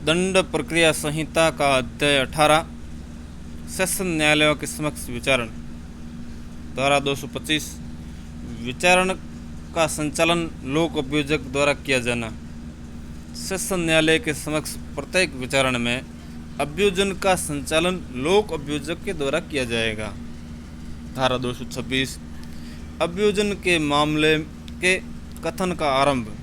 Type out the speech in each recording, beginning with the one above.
दंड प्रक्रिया संहिता का अध्याय 18 सेशन न्यायालयों के समक्ष विचारण। धारा 225 विचारण का संचालन लोक अभियोजक द्वारा किया जाना। सेशन न्यायालय के समक्ष प्रत्येक विचारण में अभियोजन का संचालन लोक अभियोजक के द्वारा किया जाएगा। धारा 226 अभियोजन के मामले के कथन का आरंभ।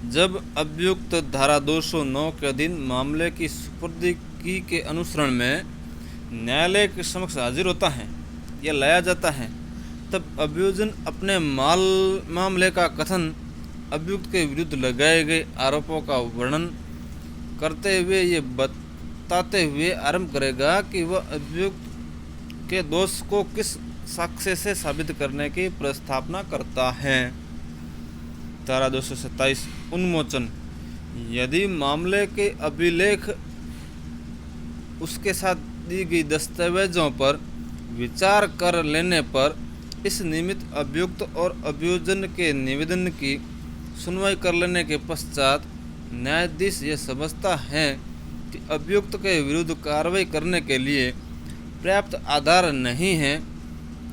जब अभियुक्त धारा 209 के अधीन मामले की सुपुर्दगी के अनुसरण में न्यायालय के समक्ष हाजिर होता है या लाया जाता है, तब अभियोजन अपने मामले का कथन अभियुक्त के विरुद्ध लगाए गए आरोपों का वर्णन करते हुए ये बताते हुए आरंभ करेगा कि वह अभियुक्त के दोष को किस साक्ष्य से साबित करने की प्रस्तावना करता है। धारा 227 उन्मोचन। यदि मामले के अभिलेख उसके साथ दी गई दस्तावेजों पर विचार कर लेने पर इस निमित्त अभियुक्त और अभियोजन के निवेदन की सुनवाई कर लेने के पश्चात न्यायाधीश यह समझता है कि अभियुक्त के विरुद्ध कार्रवाई करने के लिए पर्याप्त आधार नहीं है,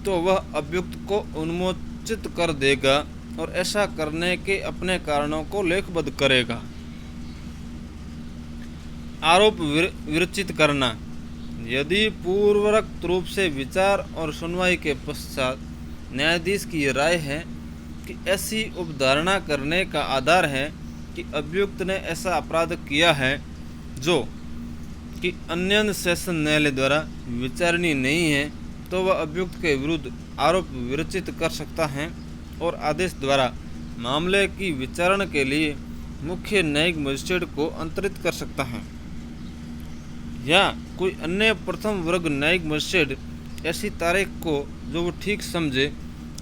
तो वह अभियुक्त को उन्मोचित कर देगा और ऐसा करने के अपने कारणों को लेखबद्ध करेगा। आरोप विरचित करना। यदि पूर्वोक्त रूप से विचार और सुनवाई के पश्चात न्यायाधीश की राय है कि ऐसी उपधारणा करने का आधार है कि अभियुक्त ने ऐसा अपराध किया है जो कि अन्य सेशन न्यायालय द्वारा विचारणीय नहीं है, तो वह अभियुक्त के विरुद्ध आरोप विरचित कर सकता है और आदेश द्वारा मामले की विचारण के लिए मुख्य न्यायिक मजिस्ट्रेट को अंतरित कर सकता है, या कोई अन्य प्रथम वर्ग न्यायिक मजिस्ट्रेट ऐसी तारीख को जो वो ठीक समझे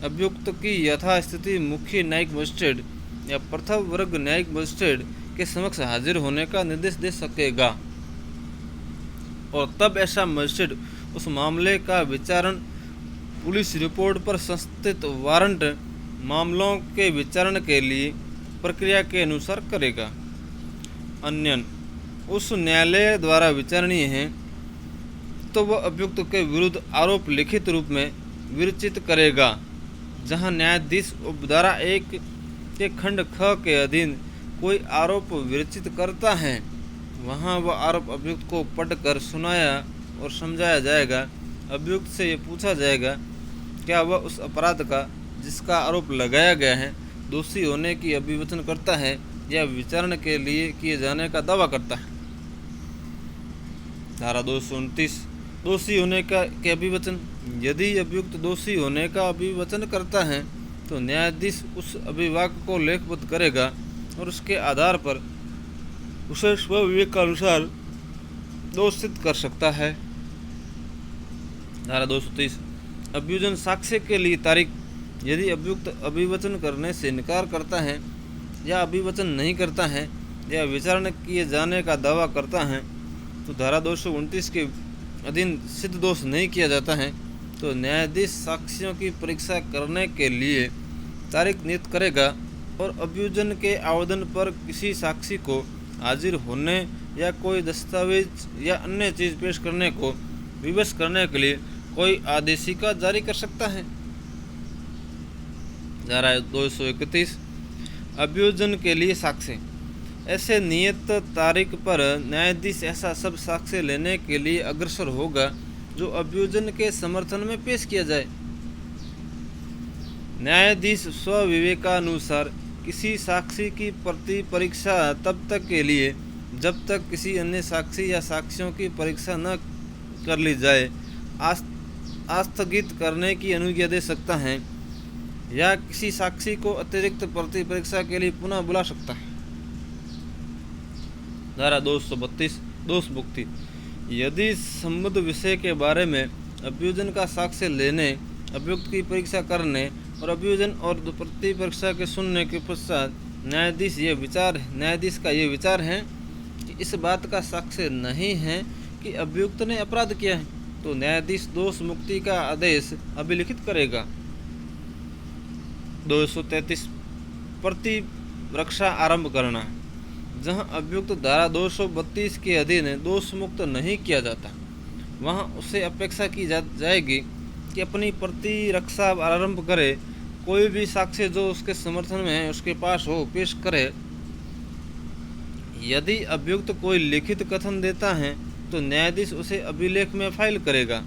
अभियुक्त की यथास्थिति मुख्य न्यायिक मजिस्ट्रेट या प्रथम वर्ग न्यायिक मजिस्ट्रेट के समक्ष हाजिर होने का निर्देश दे सकेगा, और तब ऐसा मजिस्ट्रेट उस मामले का विचारण पुलिस रिपोर्ट पर संस्थित वारंट मामलों के विचारण के लिए प्रक्रिया के अनुसार करेगा। अन्यन उस न्यायालय द्वारा विचारणीय है, तो वह अभियुक्त के विरुद्ध आरोप लिखित रूप में विरचित करेगा। जहां न्यायाधीश उपधारा 1 के खंड ख के अधीन कोई आरोप विरचित करता है, वहां वह आरोप अभियुक्त को पढ़कर सुनाया और समझाया जाएगा। अभियुक्त से ये पूछा जाएगा क्या वह उस अपराध का जिसका आरोप लगाया गया है दोषी होने की अभिवचन करता है या विचारण के लिए किए जाने का दावा करता है। धारा 229 दोषी होने का के अभिवचन। यदि अभियुक्त दोषी होने का अभिवचन करता है तो न्यायाधीश उस अभिवाक को लेखबद्ध करेगा और उसके आधार पर उसे स्वविवेक के अनुसार दोष सिद्ध कर सकता है। धारा 230 अभियोजन साक्ष्य के लिए तारीख। यदि अभियुक्त अभिवचन करने से इनकार करता है या अभिवचन नहीं करता है या विचारण किए जाने का दावा करता है, तो धारा 229 के अधीन सिद्ध दोष नहीं किया जाता है, तो न्यायाधीश साक्ष्यों की परीक्षा करने के लिए तारीख नियुक्त करेगा और अभियोजन के आवेदन पर किसी साक्षी को हाजिर होने या कोई दस्तावेज या अन्य चीज़ पेश करने को विवश करने के लिए कोई आदेशिका जारी कर सकता है। धारा 231 अभियोजन के लिए साक्ष्य। ऐसे नियत तारीख पर न्यायाधीश ऐसा सब साक्ष्य लेने के लिए अग्रसर होगा जो अभियोजन के समर्थन में पेश किया जाए। न्यायाधीश स्वविवेकानुसार किसी साक्षी की प्रति परीक्षा तब तक के लिए जब तक किसी अन्य साक्षी या साक्ष्यों की परीक्षा न कर ली जाए आस्थगित करने की अनुज्ञा दे सकता है, या किसी साक्षी को अतिरिक्त प्रति परीक्षा के लिए पुनः बुला सकता है। धारा 232 दोष मुक्ति। यदि संबद्ध विषय के बारे में अभियोजन का साक्ष्य लेने, अभियुक्त की परीक्षा करने और अभियोजन और प्रति परीक्षा के सुनने के पश्चात न्यायाधीश का ये विचार है कि इस बात का साक्ष्य नहीं है कि अभियुक्त ने अपराध किया है, तो न्यायाधीश दोष मुक्ति का आदेश अभिलिखित करेगा। 233 प्रतिरक्षा आरंभ करना। जहां अभियुक्त धारा 232 के अधीन दोष मुक्त नहीं किया जाता, वहां उससे अपेक्षा की जाएगी कि अपनी प्रतिरक्षा आरंभ करे, कोई भी साक्ष्य जो उसके समर्थन में उसके पास हो पेश करे। यदि अभियुक्त कोई लिखित कथन देता है तो न्यायाधीश उसे अभिलेख में फाइल करेगा।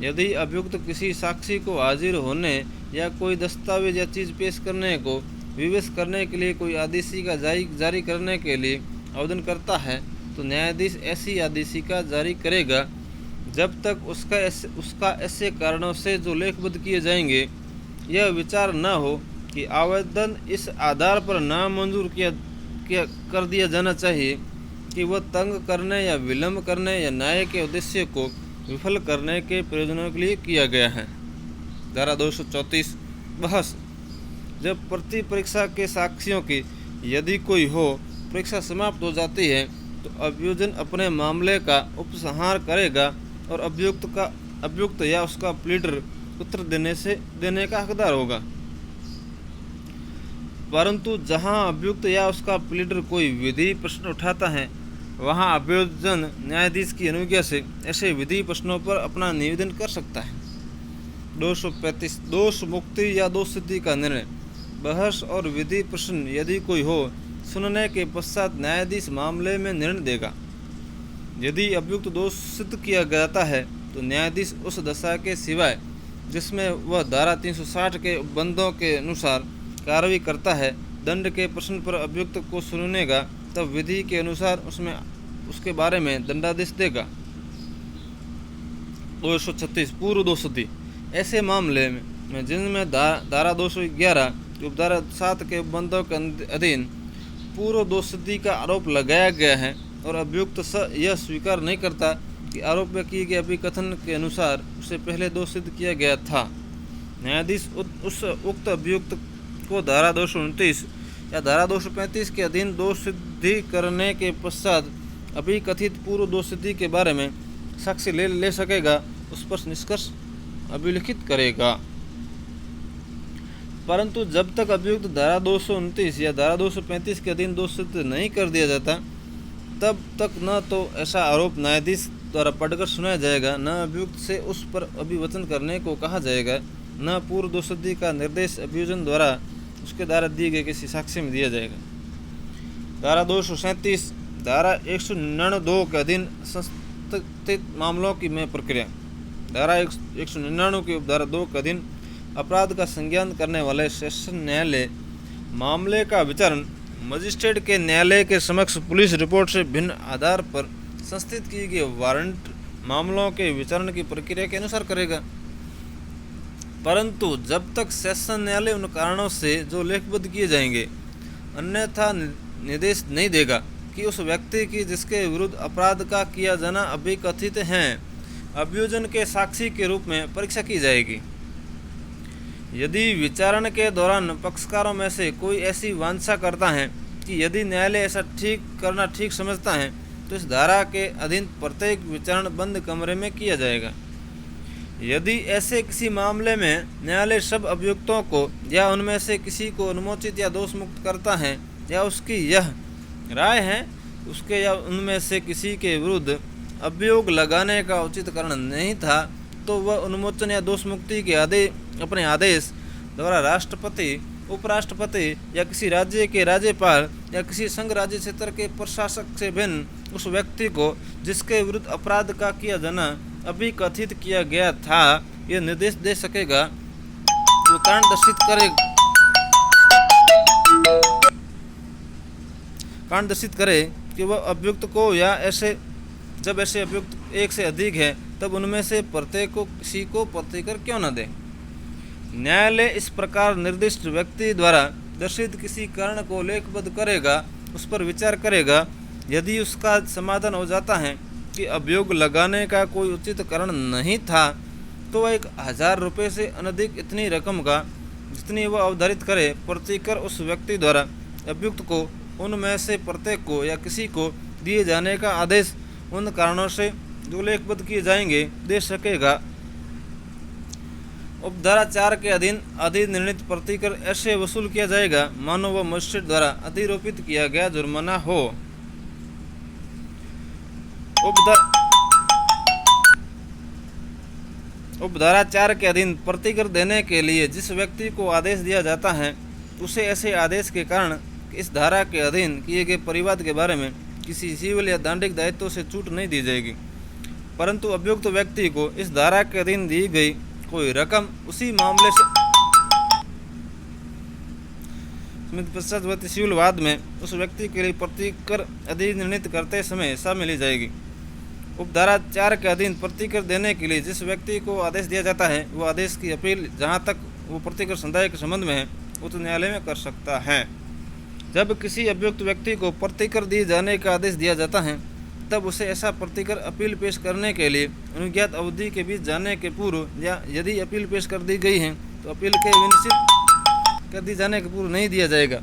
यदि अभियुक्त किसी साक्षी को हाजिर होने या कोई दस्तावेज या चीज़ पेश करने को विवश करने के लिए कोई आदेशिका जारी करने के लिए आवेदन करता है तो न्यायाधीश ऐसी आदेशिका जारी करेगा जब तक उसका ऐसे कारणों से जो लेखबद्ध किए जाएंगे यह विचार न हो कि आवेदन इस आधार पर नामंजूर कर दिया जाना चाहिए कि वह तंग करने या विलंब करने या न्याय के उद्देश्य को विफल करने के प्रयोजनों के लिए किया गया है। धारा 234 बहस। जब प्रति परीक्षा के साक्ष्यों की यदि कोई हो परीक्षा समाप्त हो जाती है तो अभियोजन अपने मामले का उपसंहार करेगा और अभियुक्त या उसका प्लीडर उत्तर देने का हकदार होगा। परंतु जहां अभियुक्त या उसका प्लीडर कोई विधि प्रश्न उठाता है वहां अभियोजन न्यायाधीश की अनुज्ञा से ऐसे विधि प्रश्नों पर अपना निवेदन कर सकता है। 235 दोष मुक्ति या दोष सिद्धि का निर्णय। बहस और विधि प्रश्न यदि कोई हो सुनने के पश्चात न्यायाधीश मामले में निर्णय देगा। यदि अभियुक्त दोष सिद्ध किया जाता है तो न्यायाधीश उस दशा के सिवाय जिसमें वह धारा 360 के उपबंधों के अनुसार कार्रवाई करता है दंड के प्रश्न पर अभियुक्त को सुनेगा, तब विधि के अनुसार उसके बारे में दंडादेश देगा। 236 पूर्व दोषसिद्धि। ऐसे मामले में जिनमें धारा 211 उपधारा 7 के उपबंधों के अधीन पूर्व दोषसिद्धि का आरोप लगाया गया है और अभियुक्त यह स्वीकार नहीं करता कि आरोप में किए गए अभिकथन के अनुसार उसे पहले दोष सिद्ध किया गया था, न्यायाधीश उस उक्त अभियुक्त को धारा 229 या धारा 235 के अधीन दोष सिद्धि करने के पश्चात अभिकथित पूर्व दोष सिद्धि के बारे में साक्ष्य ले सकेगा, उस पर निष्कर्ष अभिलिखित करेगा। परंतु जब तक अभियुक्त धारा 229 या धारा 235 के अधीन दोष सिद्ध नहीं कर दिया जाता तब तक न तो ऐसा आरोप न्यायाधीश द्वारा पढ़कर सुनाया जाएगा, न अभियुक्त से उस पर अभिवचन करने को कहा जाएगा, न पूर्व दोषसिद्धि का निर्देश अभियोजन द्वारा उसके द्वारा दिए गए किसी साक्ष्य में दिया जाएगा। धारा 237 धारा 199 के अधीन संस्थित मामलों की में प्रक्रिया। धारा 199 की उपधारा 2 के अधीन अपराध का संज्ञान करने वाले सेशन न्यायालय मामले का विचारण मजिस्ट्रेट के न्यायालय के समक्ष पुलिस रिपोर्ट से भिन्न आधार पर संस्थित किए गए वारंट मामलों के विचारण की प्रक्रिया के अनुसार करेगा। परंतु जब तक सेशन न्यायालय उन कारणों से जो लेखबद्ध किए जाएंगे अन्यथा निर्देश नहीं देगा कि उस व्यक्ति की जिसके विरुद्ध अपराध का किया जाना अभिकथित है अभियोजन के साक्षी के रूप में परीक्षा की जाएगी। यदि विचारण के दौरान पक्षकारों में से कोई ऐसी वांछा करता है कि यदि न्यायालय ऐसा करना ठीक समझता है तो इस धारा के अधीन प्रत्येक विचारण बंद कमरे में किया जाएगा। यदि ऐसे किसी मामले में न्यायालय सब अभियुक्तों को या उनमें से किसी को अनुमोचित या दोष मुक्त करता है या उसकी यह राय है उसके या उनमें से किसी के विरुद्ध अभियोग लगाने का उचित कारण नहीं था तो वह उन्मोचन या दोष मुक्ति के अपने आदेश द्वारा राष्ट्रपति, उपराष्ट्रपति या किसी राज्य के राज्यपाल या किसी संघ राज्य क्षेत्र के प्रशासक से भिन्न उस व्यक्ति को जिसके विरुद्ध अपराध का किया जाना अभिकथित किया गया था यह निर्देश दे सकेगा। वो कारण दर्शित करे कि वह अभियुक्त को या जब ऐसे अभियुक्त एक से अधिक है तब उनमें से प्रत्येक को किसी को प्रतिकर क्यों न दे। न्यायालय इस प्रकार निर्दिष्ट व्यक्ति द्वारा दर्शित किसी कारण को लेखबद्ध करेगा, उस पर विचार करेगा। यदि उसका समाधान हो जाता है कि अभियोग लगाने का कोई उचित कारण नहीं था तो वह 1000 रुपये से अनधिक इतनी रकम का जितनी वह अवधारित करे प्रतिकर उस व्यक्ति द्वारा अभियुक्त को उनमें से प्रत्येक को या किसी को दिए जाने का आदेश उन कारणों से जो लेखबद्ध किए जाएंगे दे सकेगा। उपधारा 4 के अधीन अधिनिर्णित प्रतिकर ऐसे वसूल किया जाएगा मानो वह मजिस्ट्रेट द्वारा अधिरोपित किया गया जुर्माना हो। उपधारा 4 के अधीन प्रतिकर देने के लिए जिस व्यक्ति को आदेश दिया जाता है उसे ऐसे आदेश के कारण इस धारा के अधीन किए गए परिवाद के बारे में किसी सिविल या दंडिक दायित्व से छूट नहीं दी जाएगी, परंतु अभियुक्त व्यक्ति को इस धारा के अधीन दी गई कोई रकम उसी मामले से पश्चात सिविल वाद में उस व्यक्ति के लिए प्रतिकर अधिनिर्णित करते समय शामिल ली जाएगी। उपधारा 4 के अधीन प्रतिकर देने के लिए जिस व्यक्ति को आदेश दिया जाता है वो आदेश की अपील जहाँ तक वो प्रतिकर संदाय के संबंध में है उच्च न्यायालय में कर सकता है। जब किसी अभियुक्त व्यक्ति को प्रतिकर दिए जाने का आदेश दिया जाता है तब उसे ऐसा प्रतिकर अपील पेश करने के लिए अनुज्ञात अवधि के बीच जाने के पूर्व या यदि अपील पेश कर दी गई है तो अपील के विनिश्चित कर दी जाने के पूर्व नहीं दिया जाएगा।